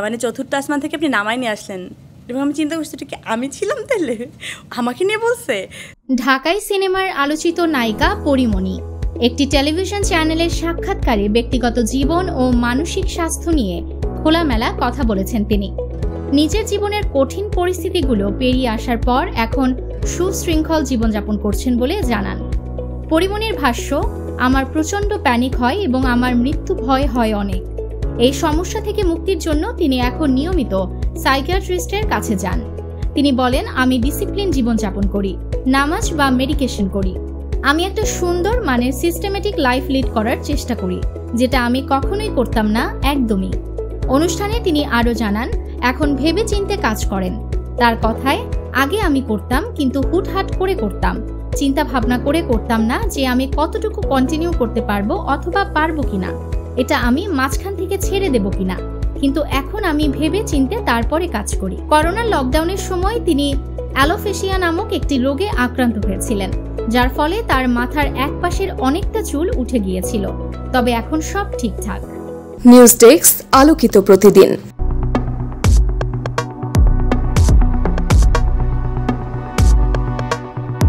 মানে চতুর্থ আসমান থেকে আপনি নামাই নিয়ে আসলেন এবং আমি চিন্তা করছি এটা কি আমি ছিলাম তাহলে, আমাকে নিয়ে বলছে। ঢাকাই সিনেমার আলোচিত নায়িকা পরিমণি একটি টেলিভিশন চ্যানেলের সাক্ষাৎকারে ব্যক্তিগত জীবন ও মানসিক স্বাস্থ্য নিয়ে খোলামেলা কথা বলেছেন তিনি। নিজের জীবনের কঠিন পরিস্থিতিগুলো পেরিয়ে আসার পর এখন সুশৃঙ্খল জীবনযাপন করছেন বলে জানান। পরিমণির ভাষ্য, আমার প্রচণ্ড প্যানিক হয় এবং আমার মৃত্যু ভয় হয় অনেক। এই সমস্যা থেকে মুক্তির জন্য তিনি এখন নিয়মিত সাইকিয়াট্রিস্টের কাছে যান। তিনি বলেন, আমি ডিসিপ্লিন জীবনযাপন করি, নামাজ বা মেডিকেশন করি। আমি একটা সুন্দর মানের সিস্টেমেটিক লাইফ লিড করার চেষ্টা করি, যেটা আমি কখনোই করতাম না, একদমই। অনুষ্ঠানে তিনি আরও জানান, এখন ভেবে চিন্তে কাজ করেন। তার কথায়, আগে আমি করতাম কিন্তু হুটহাট করে করতাম, চিন্তা ভাবনা করে করতাম না যে আমি কতটুকু কন্টিনিউ করতে পারবো অথবা পারবো কিনা, এটা আমি মাঝখান থেকে ছেড়ে দেব কিনা, কিন্তু এখন আমি ভেবে চিন্তে তারপরে কাজ করি। করোনার লকডাউনের সময় তিনি অ্যালোপেশিয়া নামক একটি রোগে আক্রান্ত হয়েছিলেন, যার ফলে তার মাথার এক পাশের অনেকটা চুল উঠে গিয়েছিল, তবে এখন সব ঠিকঠাক। নিউজ ডেস্ক, আলোকিত প্রতিদিন।